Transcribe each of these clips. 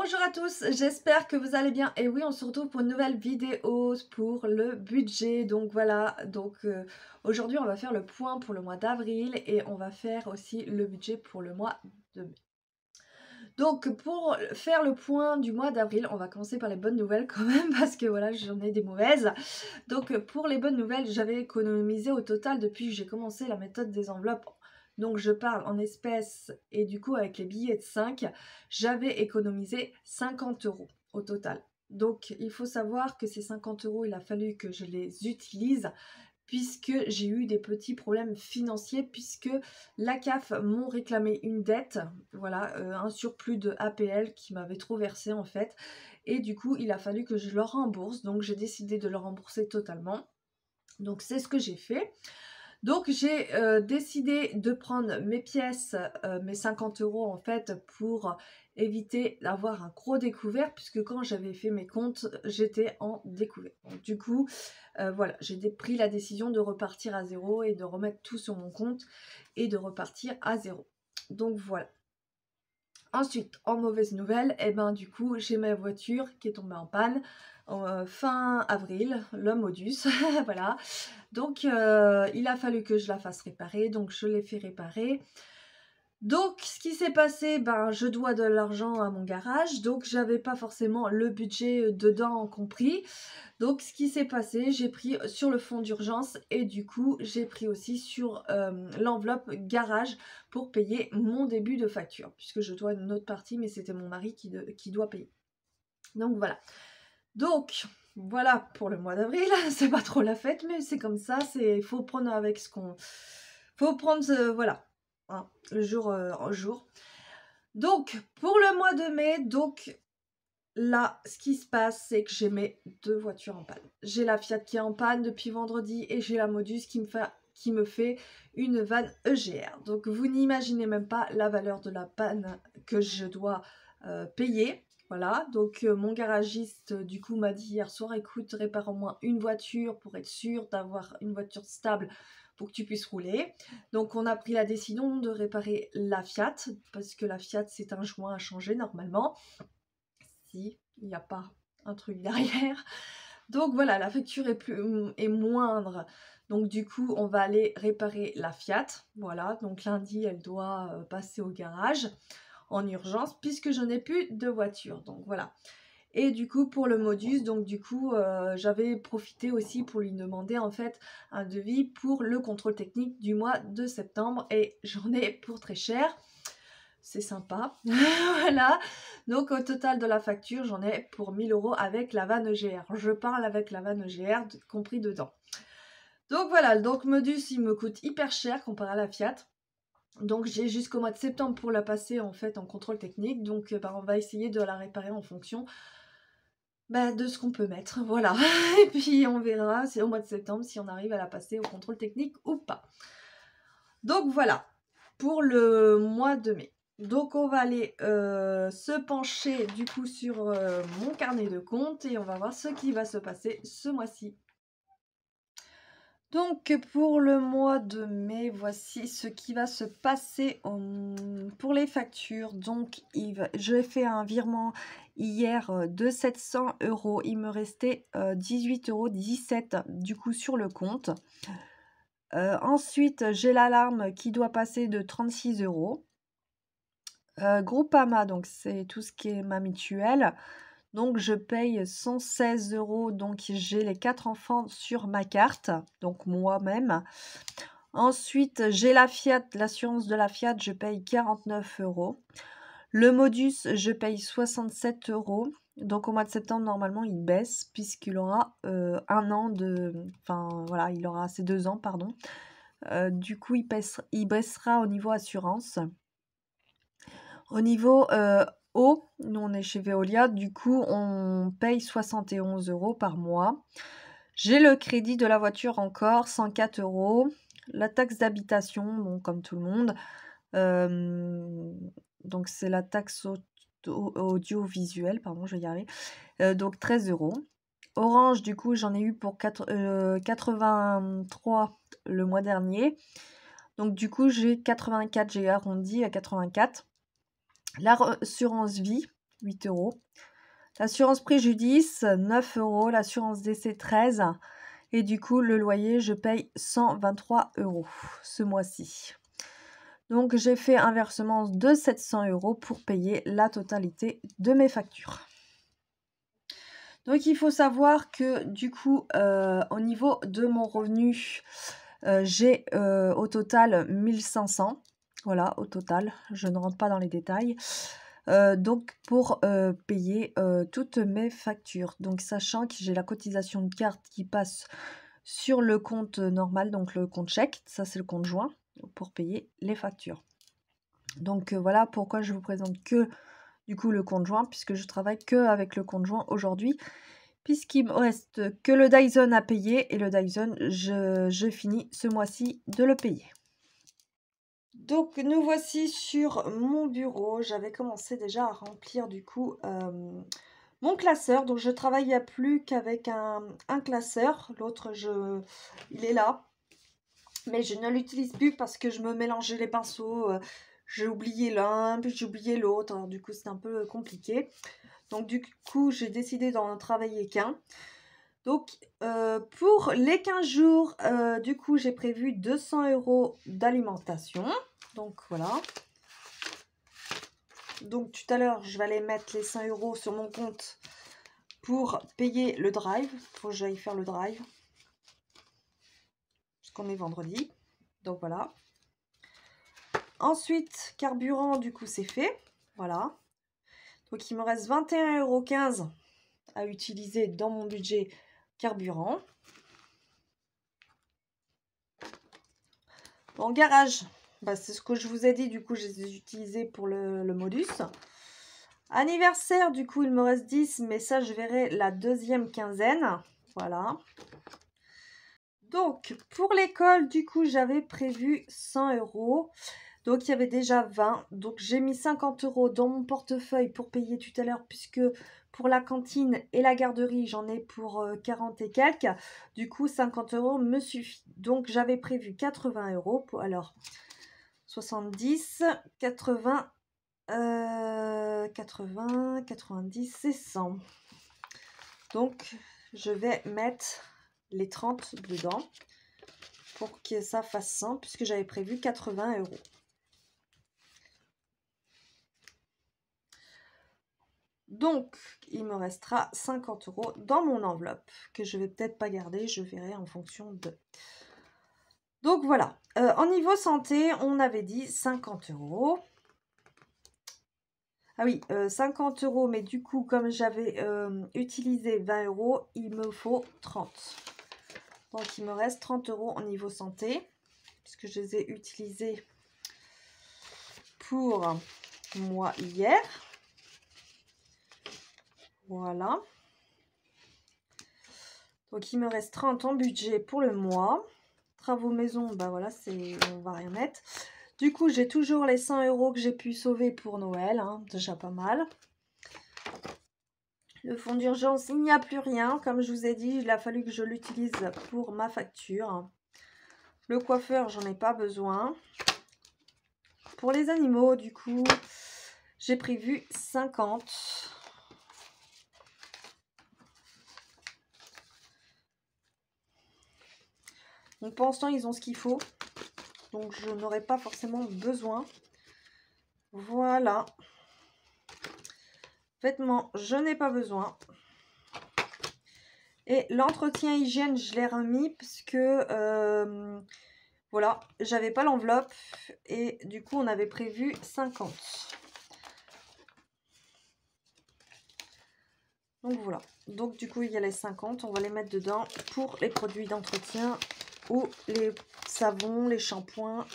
Bonjour à tous, j'espère que vous allez bien. Et oui, on se retrouve pour une nouvelle vidéo pour le budget. Donc voilà, aujourd'hui on va faire le point pour le mois d'avril et on va faire aussi le budget pour le mois de mai. Donc pour faire le point du mois d'avril, on va commencer par les bonnes nouvelles quand même parce que voilà, j'en ai des mauvaises. Donc pour les bonnes nouvelles, j'avais économisé au total depuis que j'ai commencé la méthode des enveloppes. Donc je parle en espèces et du coup avec les billets de 5, j'avais économisé 50 € au total. Donc il faut savoir que ces 50 €, il a fallu que je les utilise puisque j'ai eu des petits problèmes financiers, puisque la CAF m'ont réclamé une dette, voilà, un surplus de APL qui m'avait trop versé en fait. Et du coup, il a fallu que je le rembourse, donc j'ai décidé de le rembourser totalement. Donc c'est ce que j'ai fait. Donc j'ai décidé de prendre mes pièces, mes 50 € en fait, pour éviter d'avoir un gros découvert, puisque quand j'avais fait mes comptes, j'étais en découvert. Donc du coup, voilà, j'ai pris la décision de repartir à zéro et de remettre tout sur mon compte et de repartir à zéro. Donc voilà. Ensuite, en mauvaise nouvelle, et ben du coup, j'ai ma voiture qui est tombée en panne fin avril, le modus, voilà. Donc il a fallu que je la fasse réparer, donc je l'ai fait réparer. Donc ce qui s'est passé, ben je dois de l'argent à mon garage, donc j'avais pas forcément le budget dedans compris. Donc ce qui s'est passé, j'ai pris sur le fonds d'urgence et du coup j'ai pris aussi sur l'enveloppe garage pour payer mon début de facture, puisque je dois une autre partie, mais c'était mon mari qui doit payer. Donc voilà. Donc voilà pour le mois d'avril. C'est pas trop la fête, mais c'est comme ça. Il faut prendre avec ce qu'on... Faut prendre, voilà, hein, le jour en jour. Donc pour le mois de mai, donc là, ce qui se passe, c'est que j'ai mes deux voitures en panne. J'ai la Fiat qui est en panne depuis vendredi et j'ai la Modus qui me fait une vanne EGR. Donc vous n'imaginez même pas la valeur de la panne que je dois payer. Voilà, donc mon garagiste du coup m'a dit hier soir, écoute, répare au moins une voiture pour être sûr d'avoir une voiture stable pour que tu puisses rouler. Donc on a pris la décision de réparer la Fiat, parce que la Fiat c'est un joint à changer normalement. Si, il n'y a pas un truc derrière. Donc voilà, la facture est moindre. Donc du coup, on va aller réparer la Fiat. Voilà, donc lundi, elle doit passer au garage en urgence puisque je n'ai plus de voiture. Donc voilà. Et du coup, pour le modus, donc du coup, j'avais profité aussi pour lui demander en fait un devis pour le contrôle technique du mois de septembre et j'en ai pour très cher. C'est sympa. Voilà. Donc au total de la facture, j'en ai pour 1000 € avec la vanne EGR. Je parle avec la vanne EGR compris dedans. Donc voilà, donc Modus, il me coûte hyper cher comparé à la Fiat. Donc j'ai jusqu'au mois de septembre pour la passer en fait en contrôle technique. Donc on va essayer de la réparer en fonction de ce qu'on peut mettre. Voilà. Et puis on verra c'est au mois de septembre si on arrive à la passer au contrôle technique ou pas. Donc voilà pour le mois de mai. Donc on va aller se pencher du coup sur mon carnet de compte et on va voir ce qui va se passer ce mois-ci. Donc pour le mois de mai, voici ce qui va se passer pour les factures. Donc j'ai fait un virement hier de 700 €. Il me restait 18,17 € du coup sur le compte. Ensuite, j'ai l'alarme qui doit passer de 36 €. Groupama, donc c'est tout ce qui est ma mutuelle. Donc je paye 116 €, donc j'ai les 4 enfants sur ma carte, donc moi-même. Ensuite, j'ai la Fiat, l'assurance de la Fiat, je paye 49 €. Le Modus, je paye 67 €. Donc au mois de septembre, normalement, il baisse puisqu'il aura un an de... Enfin voilà, il aura ses 2 ans, pardon. Du coup, il baissera au niveau assurance. Au niveau eau, nous on est chez Veolia, du coup on paye 71 € par mois. J'ai le crédit de la voiture encore, 104 €. La taxe d'habitation, bon, comme tout le monde. Donc c'est la taxe audiovisuelle, pardon, je vais y arriver. Donc 13 €. Orange, du coup, j'en ai eu pour 83 le mois dernier. Donc du coup, j'ai 84, j'ai arrondi à 84. L'assurance vie, 8 €. L'assurance préjudice, 9 €. L'assurance décès, 13 €. Et du coup, le loyer, je paye 123 € ce mois-ci. Donc, j'ai fait un versement de 700 € pour payer la totalité de mes factures. Donc, il faut savoir que du coup, au niveau de mon revenu, j'ai au total 1500. Voilà, au total, je ne rentre pas dans les détails. Donc, pour payer toutes mes factures. Donc, sachant que j'ai la cotisation de carte qui passe sur le compte normal, donc le compte chèque, ça c'est le compte joint, pour payer les factures. Donc, voilà pourquoi je vous présente que du coup le compte joint, puisque je travaille que avec le compte joint aujourd'hui, puisqu'il me reste que le Dyson à payer, et le Dyson, je finis ce mois-ci de le payer. Donc, nous voici sur mon bureau. J'avais commencé déjà à remplir du coup mon classeur. Donc, je travaille plus qu'avec un classeur. L'autre, il est là. Mais je ne l'utilise plus parce que je me mélangeais les pinceaux. J'ai oublié l'un, puis j'ai oublié l'autre. Alors, du coup, c'est un peu compliqué. Donc, du coup, j'ai décidé d'en travailler qu'un. Donc, pour les 15 jours, du coup, j'ai prévu 200 € d'alimentation. Donc, voilà. Donc, tout à l'heure, je vais aller mettre les 100 € sur mon compte pour payer le drive. Il faut que j'aille faire le drive. Parce qu'on est vendredi. Donc, voilà. Ensuite, carburant, du coup, c'est fait. Voilà. Donc, il me reste 21,15 € à utiliser dans mon budget carburant. En garage, bah, c'est ce que je vous ai dit, du coup, je les ai utilisés pour le modus. Anniversaire, du coup, il me reste 10, mais ça, je verrai la deuxième quinzaine. Voilà. Donc, pour l'école, du coup, j'avais prévu 100 €. Donc, il y avait déjà 20. Donc, j'ai mis 50 € dans mon portefeuille pour payer tout à l'heure, puisque pour la cantine et la garderie, j'en ai pour 40 et quelques. Du coup, 50 € me suffit. Donc, j'avais prévu 80 € pour, alors, 70, 80, 80, 90 et 100. Donc, je vais mettre les 30 dedans pour que ça fasse 100, puisque j'avais prévu 80 €. Donc, il me restera 50 € dans mon enveloppe, que je vais peut-être pas garder, je verrai en fonction de... Donc, voilà. En niveau santé, on avait dit 50 €. Ah oui, 50 €, mais du coup, comme j'avais utilisé 20 €, il me faut 30. Donc, il me reste 30 € au niveau santé, puisque je les ai utilisés pour moi hier. Voilà. Donc, il me reste 30 en budget pour le mois. Travaux maison, bah voilà, on va rien mettre. Du coup, j'ai toujours les 100 € que j'ai pu sauver pour Noël, hein, déjà pas mal. Le fonds d'urgence, il n'y a plus rien. Comme je vous ai dit, il a fallu que je l'utilise pour ma facture. Le coiffeur, j'en ai pas besoin. Pour les animaux, du coup, j'ai prévu 50. Donc pour l'instant, ils ont ce qu'il faut. Donc je n'aurai pas forcément besoin. Voilà. Vêtements, je n'ai pas besoin. Et l'entretien hygiène, je l'ai remis parce que voilà, j'avais pas l'enveloppe et du coup on avait prévu 50. Donc voilà. Donc du coup il y a les 50, on va les mettre dedans pour les produits d'entretien ou les savons, les shampoings.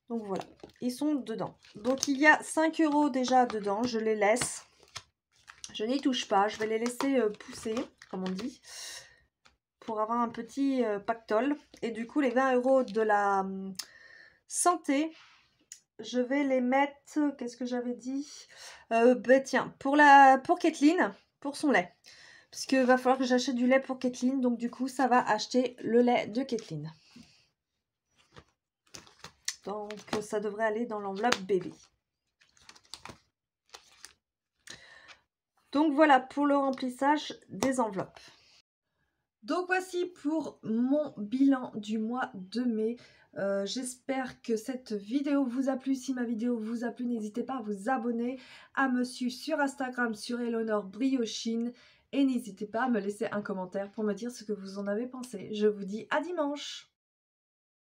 Donc voilà, ils sont dedans. Donc il y a 5 € déjà dedans, je les laisse. Je n'y touche pas, je vais les laisser pousser, comme on dit, pour avoir un petit pactole. Et du coup, les 20 € de la santé, je vais les mettre, qu'est-ce que j'avais dit, bah, tiens, pour Kathleen, pour son lait. Parce qu'il va falloir que j'achète du lait pour Kathleen, donc du coup, ça va acheter le lait de Kathleen. Donc, ça devrait aller dans l'enveloppe bébé. Donc voilà pour le remplissage des enveloppes. Donc voici pour mon bilan du mois de mai. J'espère que cette vidéo vous a plu. Si ma vidéo vous a plu, n'hésitez pas à vous abonner, à me suivre sur Instagram sur Eleonore Briochine et n'hésitez pas à me laisser un commentaire pour me dire ce que vous en avez pensé. Je vous dis à dimanche!